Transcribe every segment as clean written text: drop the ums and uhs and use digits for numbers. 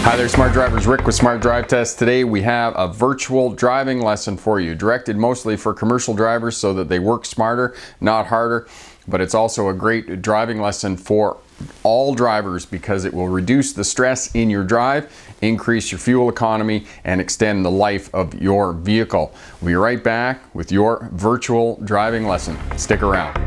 Hi there, Smart Drivers. Rick with Smart Drive Test. Today we have a virtual driving lesson for you, directed mostly for commercial drivers so that they work smarter, not harder. But it's also a great driving lesson for all drivers because it will reduce the stress in your drive, increase your fuel economy, and extend the life of your vehicle. We'll be right back with your virtual driving lesson. Stick around.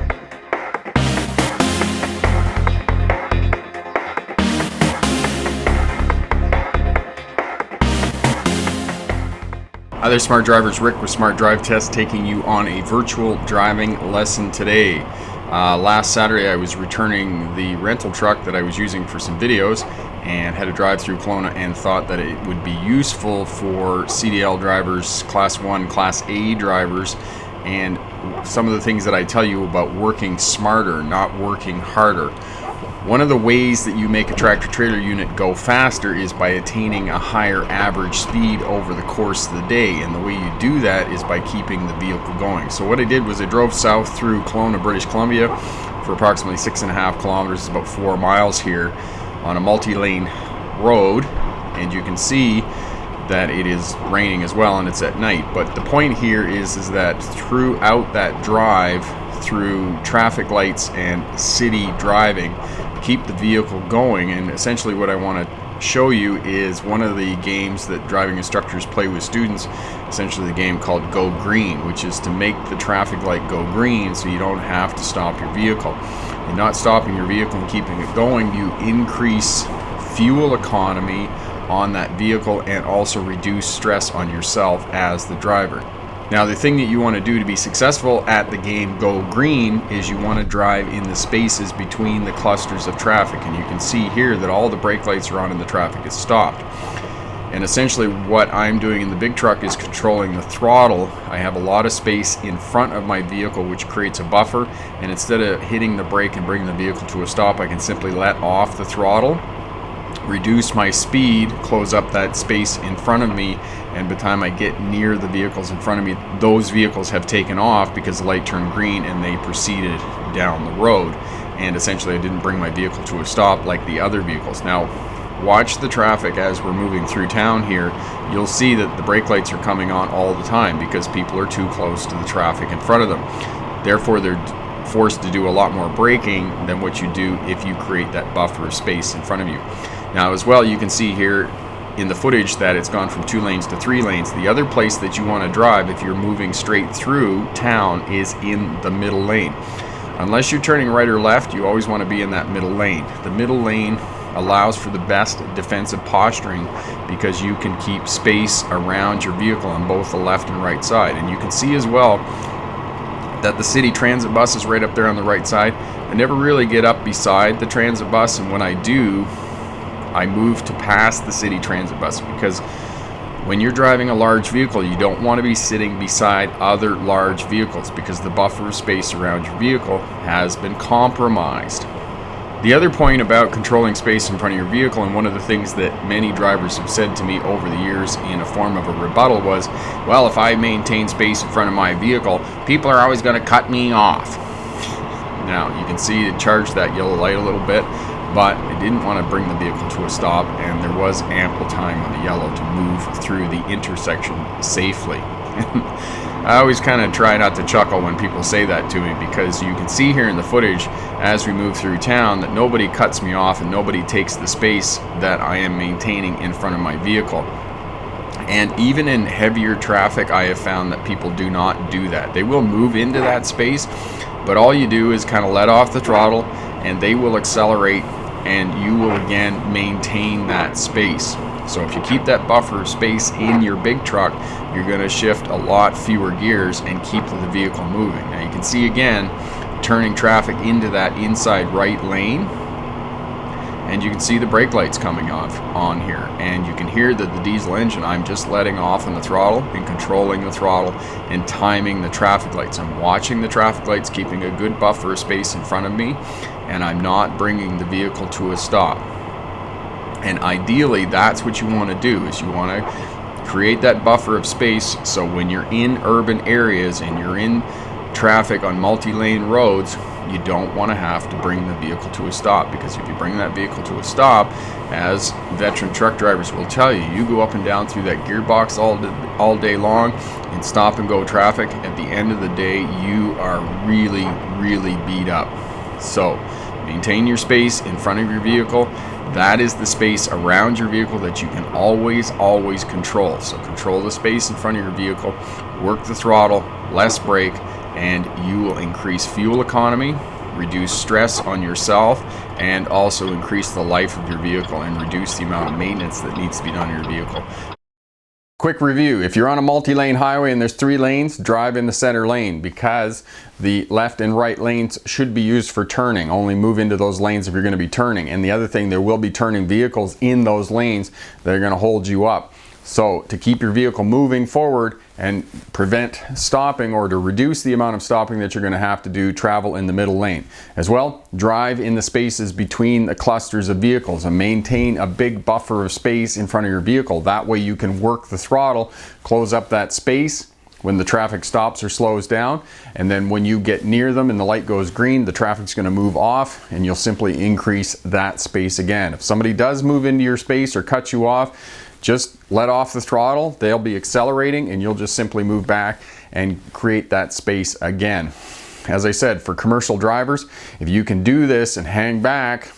Hi there, Smart Drivers. Rick with Smart Drive Test, taking you on a virtual driving lesson today. Last Saturday I was returning the rental truck that I was using for some videos and had to drive through Kelowna and thought that it would be useful for CDL drivers, Class 1, Class A drivers, and some of the things that I tell you about working smarter, not working harder. One of the ways that you make a tractor-trailer unit go faster is by attaining a higher average speed over the course of the day, and the way you do that is by keeping the vehicle going. So what I did was I drove south through Kelowna, British Columbia for approximately 6.5 kilometers, about 4 miles here, on a multi-lane road, and you can see that it is raining as well and it's at night. But the point here is that throughout that drive, through traffic lights and city driving, keep the vehicle going. And essentially what I want to show you is one of the games that driving instructors play with students, essentially the game called Go Green, which is to make the traffic light go green so you don't have to stop your vehicle. And not stopping your vehicle and keeping it going, you increase fuel economy on that vehicle and also reduce stress on yourself as the driver. Now, the thing that you want to do to be successful at the game Go Green is you want to drive in the spaces between the clusters of traffic. And you can see here that all the brake lights are on and the traffic is stopped. And essentially what I'm doing in the big truck is controlling the throttle. I have a lot of space in front of my vehicle, which creates a buffer. And instead of hitting the brake and bringing the vehicle to a stop, I can simply let off the throttle, reduce my speed, close up that space in front of me, and by the time I get near the vehicles in front of me, those vehicles have taken off because the light turned green and they proceeded down the road. And essentially I didn't bring my vehicle to a stop like the other vehicles. Now, watch the traffic as we're moving through town here. You'll see that the brake lights are coming on all the time because people are too close to the traffic in front of them. Therefore, they're forced to do a lot more braking than what you do if you create that buffer of space in front of you. Now, as well, you can see here in the footage that it's gone from 2 lanes to 3 lanes. The other place that you want to drive if you're moving straight through town is in the middle lane. Unless you're turning right or left, you always want to be in that middle lane. The middle lane allows for the best defensive posturing because you can keep space around your vehicle on both the left and right side. And you can see as well that the city transit bus is right up there on the right side. I never really get up beside the transit bus, and when I do, I move to pass the city transit bus because when you're driving a large vehicle, you don't want to be sitting beside other large vehicles because the buffer of space around your vehicle has been compromised. The other point about controlling space in front of your vehicle, and one of the things that many drivers have said to me over the years in a form of a rebuttal was, well, if I maintain space in front of my vehicle, people are always going to cut me off. Now, you can see it charged that yellow light a little bit, but I didn't want to bring the vehicle to a stop, and there was ample time on the yellow to move through the intersection safely. I always kind of try not to chuckle when people say that to me because you can see here in the footage as we move through town that nobody cuts me off and nobody takes the space that I am maintaining in front of my vehicle. And even in heavier traffic, I have found that people do not do that. They will move into that space, but all you do is kind of let off the throttle and they will accelerate and you will again maintain that space. So if you keep that buffer of space in your big truck, you're going to shift a lot fewer gears and keep the vehicle moving. Now you can see again turning traffic into that inside right lane, and you can see the brake lights coming off on here, and you can hear that the diesel engine, I'm just letting off on the throttle and controlling the throttle and timing the traffic lights. I'm watching the traffic lights, keeping a good buffer of space in front of me, and I'm not bringing the vehicle to a stop. And ideally, that's what you want to do, is you want to create that buffer of space so when you're in urban areas and you're in traffic on multi-lane roads, you don't want to have to bring the vehicle to a stop, because if you bring that vehicle to a stop, as veteran truck drivers will tell you, you go up and down through that gearbox all day long in stop and go traffic. At the end of the day, you are really, really beat up. So maintain your space in front of your vehicle. That is the space around your vehicle that you can always control. So control the space in front of your vehicle, work the throttle, less brake, and you will increase fuel economy, reduce stress on yourself, and also increase the life of your vehicle and reduce the amount of maintenance that needs to be done in your vehicle. Quick review: if you're on a multi-lane highway and there's 3 lanes, drive in the center lane, because the left and right lanes should be used for turning. Only move into those lanes if you're going to be turning. And the other thing, there will be turning vehicles in those lanes that are going to hold you up. So to keep your vehicle moving forward and prevent stopping, or to reduce the amount of stopping that you're going to have to do, travel in the middle lane. As well, drive in the spaces between the clusters of vehicles and maintain a big buffer of space in front of your vehicle. That way you can work the throttle, close up that space when the traffic stops or slows down, and then when you get near them and the light goes green, the traffic's going to move off and you'll simply increase that space again. If somebody does move into your space or cut you off, just let off the throttle. They'll be accelerating and you'll just simply move back and create that space again. As I said, for commercial drivers, if you can do this and hang back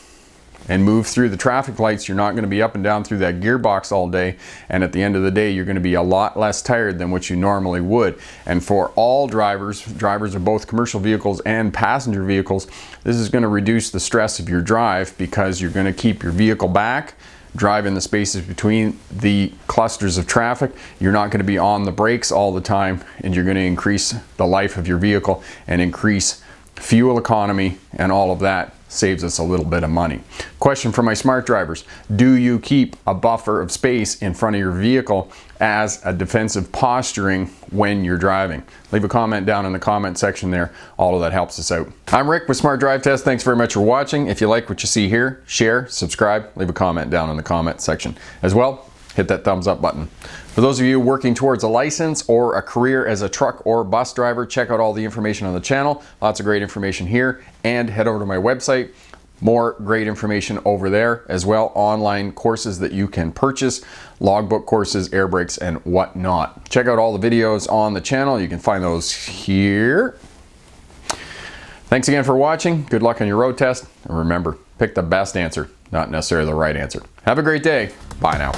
and move through the traffic lights, you're not going to be up and down through that gearbox all day, and at the end of the day you're going to be a lot less tired than what you normally would. And for all drivers of both commercial vehicles and passenger vehicles, this is going to reduce the stress of your drive, because you're going to keep your vehicle back, drive in the spaces between the clusters of traffic. You're not going to be on the brakes all the time, and you're going to increase the life of your vehicle and increase fuel economy, and all of that saves us a little bit of money. Question for my smart drivers: do you keep a buffer of space in front of your vehicle as a defensive posturing when you're driving? Leave a comment down in the comment section there. All of that helps us out. I'm Rick with Smart Drive Test. Thanks very much for watching. If you like what you see here, share, subscribe, leave a comment down in the comment section. As well, hit that thumbs up button. For those of you working towards a license or a career as a truck or bus driver, check out all the information on the channel. Lots of great information here, and head over to my website. More great information over there as well. Online courses that you can purchase, logbook courses, air brakes, and whatnot. Check out all the videos on the channel. You can find those here. Thanks again for watching. Good luck on your road test. And remember, pick the best answer, not necessarily the right answer. Have a great day. Bye now.